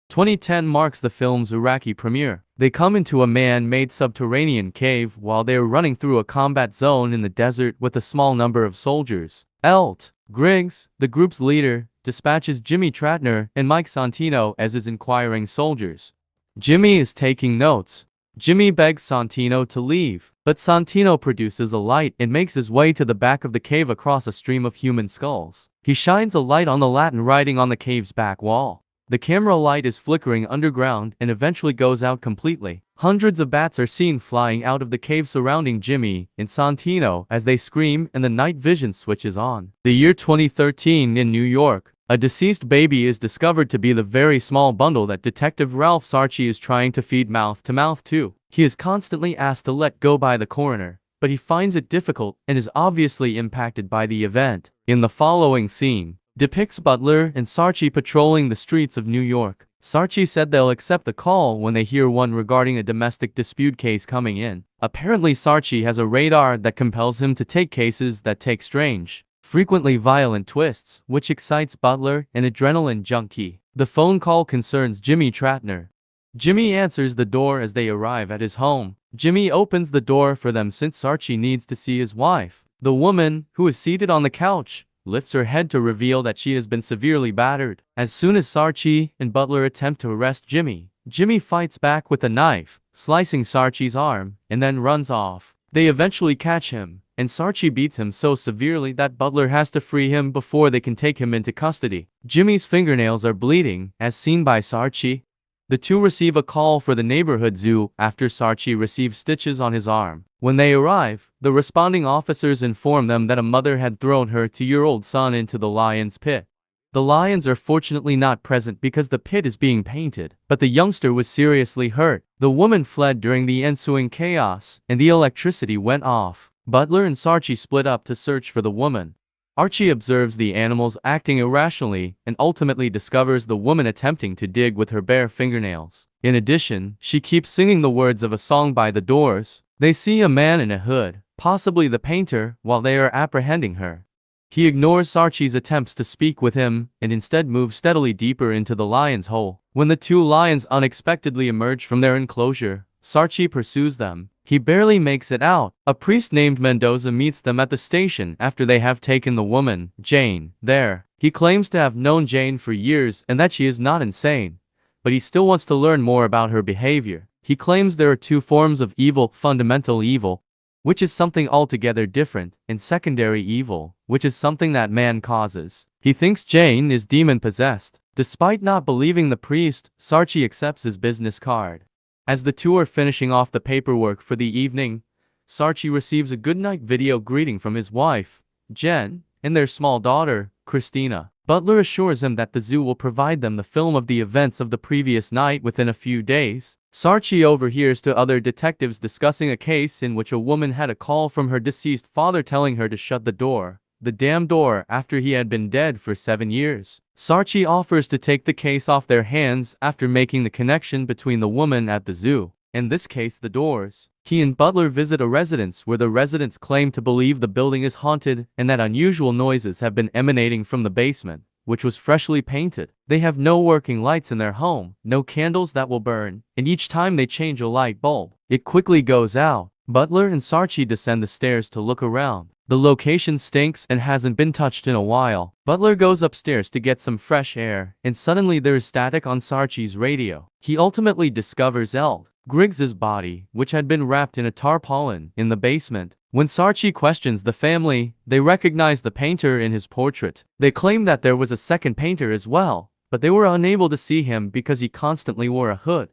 2010 marks the film's Iraqi premiere. They come into a man-made subterranean cave while they are running through a combat zone in the desert with a small number of soldiers. Elt. Griggs, the group's leader, dispatches Jimmy Trattner and Mike Santino as his inquiring soldiers. Jimmy is taking notes. Jimmy begs Santino to leave, but Santino produces a light and makes his way to the back of the cave across a stream of human skulls. He shines a light on the Latin writing on the cave's back wall. The camera light is flickering underground and eventually goes out completely. Hundreds of bats are seen flying out of the cave surrounding Jimmy and Santino as they scream and the night vision switches on. The year 2013 in New York. A deceased baby is discovered to be the very small bundle that Detective Ralph Sarchi is trying to feed mouth to mouth to. He is constantly asked to let go by the coroner, but he finds it difficult and is obviously impacted by the event. In the following scene, depicts Butler and Sarchi patrolling the streets of New York. Sarchi said they'll accept the call when they hear one regarding a domestic dispute case coming in. Apparently Sarchi has a radar that compels him to take cases that take strange, frequently violent twists, which excites Butler, an adrenaline junkie. The phone call concerns Jimmy Trattner. Jimmy answers the door as they arrive at his home. Jimmy opens the door for them since Sarchi needs to see his wife. The woman, who is seated on the couch, lifts her head to reveal that she has been severely battered. As soon as Sarchi and Butler attempt to arrest Jimmy, Jimmy fights back with a knife, slicing Sarchi's arm, and then runs off. They eventually catch him, and Sarchi beats him so severely that Butler has to free him before they can take him into custody. Jimmy's fingernails are bleeding, as seen by Sarchi. The two receive a call for the neighborhood zoo after Sarchi receives stitches on his arm. When they arrive, the responding officers inform them that a mother had thrown her 2-year-old son into the lion's pit. The lions are fortunately not present because the pit is being painted, but the youngster was seriously hurt. The woman fled during the ensuing chaos, and the electricity went off. Butler and Sarchi split up to search for the woman. Archie observes the animals acting irrationally and ultimately discovers the woman attempting to dig with her bare fingernails. In addition, she keeps singing the words of a song by The Doors. They see a man in a hood, possibly the painter, while they are apprehending her. He ignores Sarchi's attempts to speak with him and instead moves steadily deeper into the lion's hole. When the two lions unexpectedly emerge from their enclosure, Sarchi pursues them. He barely makes it out. A priest named Mendoza meets them at the station after they have taken the woman, Jane, there. He claims to have known Jane for years and that she is not insane, but he still wants to learn more about her behavior. He claims there are two forms of evil: fundamental evil, which is something altogether different, and secondary evil, which is something that man causes. He thinks Jane is demon-possessed. Despite not believing the priest, Sarchi accepts his business card. As the two are finishing off the paperwork for the evening, Sarchi receives a goodnight video greeting from his wife, Jen, and their small daughter, Christina. Butler assures him that the zoo will provide them the film of the events of the previous night within a few days. Sarchi overhears two other detectives discussing a case in which a woman had a call from her deceased father telling her to shut the door, the damn door, after he had been dead for 7 years. Sarchi offers to take the case off their hands after making the connection between the woman at the zoo, in this case the doors. He and Butler visit a residence where the residents claim to believe the building is haunted and that unusual noises have been emanating from the basement, which was freshly painted. They have no working lights in their home, no candles that will burn, and each time they change a light bulb, it quickly goes out. Butler and Sarchi descend the stairs to look around. The location stinks and hasn't been touched in a while. Butler goes upstairs to get some fresh air, and suddenly there is static on Sarchi's radio. He ultimately discovers Eld. Griggs's body, which had been wrapped in a tarpaulin, in the basement. When Sarchi questions the family, they recognize the painter in his portrait. They claim that there was a second painter as well, but they were unable to see him because he constantly wore a hood.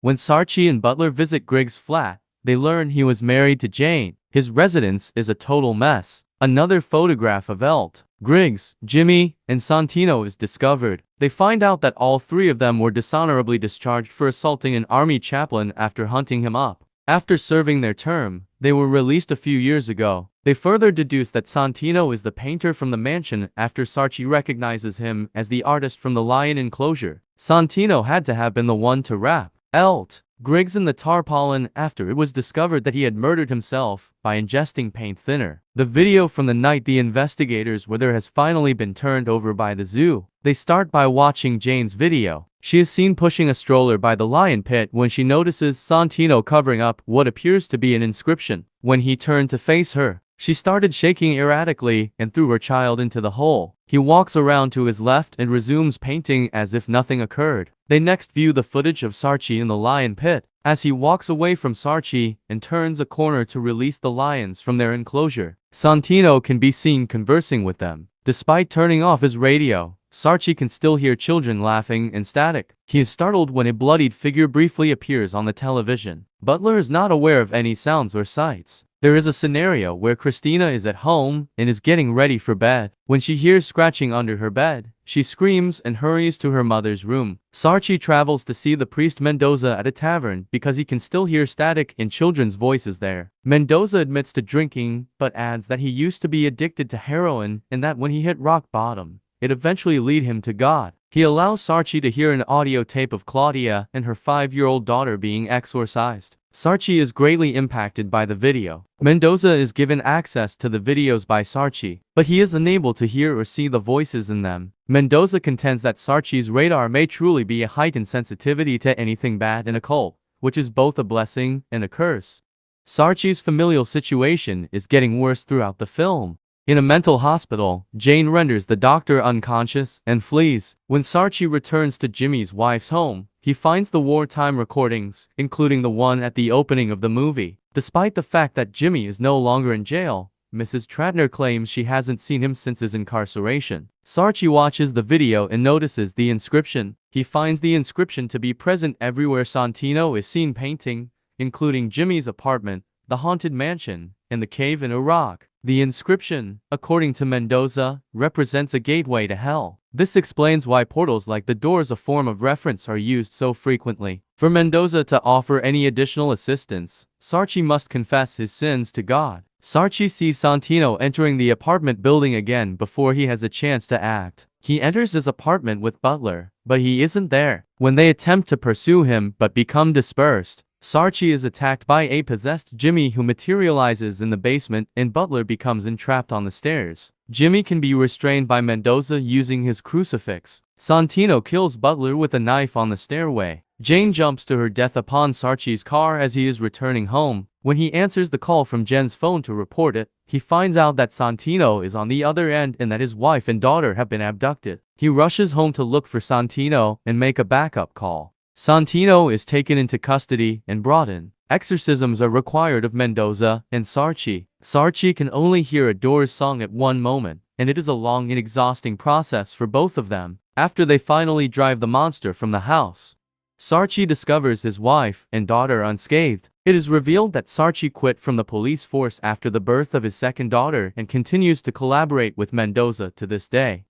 When Sarchi and Butler visit Griggs' flat, they learn he was married to Jane. His residence is a total mess. Another photograph of Elt, Griggs, Jimmy, and Santino is discovered. They find out that all three of them were dishonorably discharged for assaulting an army chaplain after hunting him up. After serving their term, they were released a few years ago. They further deduce that Santino is the painter from the mansion after Sarchi recognizes him as the artist from the lion enclosure. Santino had to have been the one to wrap Elt, Griggs in the tarpaulin after it was discovered that he had murdered himself by ingesting paint thinner. The video from the night the investigators were there has finally been turned over by the zoo. They start by watching Jane's video. She is seen pushing a stroller by the lion pit when she notices Santino covering up what appears to be an inscription. When he turned to face her, she started shaking erratically and threw her child into the hole. He walks around to his left and resumes painting as if nothing occurred. They next view the footage of Sarchi in the lion pit, as he walks away from Sarchi and turns a corner to release the lions from their enclosure. Santino can be seen conversing with them. Despite turning off his radio, Sarchi can still hear children laughing and static. He is startled when a bloodied figure briefly appears on the television. Butler is not aware of any sounds or sights. There is a scenario where Christina is at home and is getting ready for bed. When she hears scratching under her bed, she screams and hurries to her mother's room. Sarchi travels to see the priest Mendoza at a tavern because he can still hear static in children's voices there. Mendoza admits to drinking, but adds that he used to be addicted to heroin and that when he hit rock bottom, it eventually led him to God. He allows Sarchi to hear an audio tape of Claudia and her 5-year-old daughter being exorcised. Sarchi is greatly impacted by the video. Mendoza is given access to the videos by Sarchi, but he is unable to hear or see the voices in them. Mendoza contends that Sarchi's radar may truly be a heightened sensitivity to anything bad and occult, which is both a blessing and a curse. Sarchi's familial situation is getting worse throughout the film. In a mental hospital, Jane renders the doctor unconscious and flees. When Sarchi returns to Jimmy's wife's home, he finds the wartime recordings, including the one at the opening of the movie. Despite the fact that Jimmy is no longer in jail, Mrs. Tratner claims she hasn't seen him since his incarceration. Sarchi watches the video and notices the inscription. He finds the inscription to be present everywhere Santino is seen painting, including Jimmy's apartment, the haunted mansion, and the cave in Iraq. The inscription, according to Mendoza, represents a gateway to hell. This explains why portals like the door as a form of reference are used so frequently. For Mendoza to offer any additional assistance, Sarchi must confess his sins to God. Sarchi sees Santino entering the apartment building again before he has a chance to act. He enters his apartment with Butler, but he isn't there. When they attempt to pursue him but become dispersed, Sarchi is attacked by a possessed Jimmy who materializes in the basement and Butler becomes entrapped on the stairs. Jimmy can be restrained by Mendoza using his crucifix. Santino kills Butler with a knife on the stairway. Jane jumps to her death upon Sarchi's car as he is returning home. When he answers the call from Jen's phone to report it, he finds out that Santino is on the other end and that his wife and daughter have been abducted. He rushes home to look for Santino and make a backup call. Santino is taken into custody and brought in. Exorcisms are required of Mendoza and Sarchi. Sarchi can only hear a Doors song at one moment, and it is a long and exhausting process for both of them. After they finally drive the monster from the house, Sarchi discovers his wife and daughter unscathed. It is revealed that Sarchi quit from the police force after the birth of his second daughter and continues to collaborate with Mendoza to this day.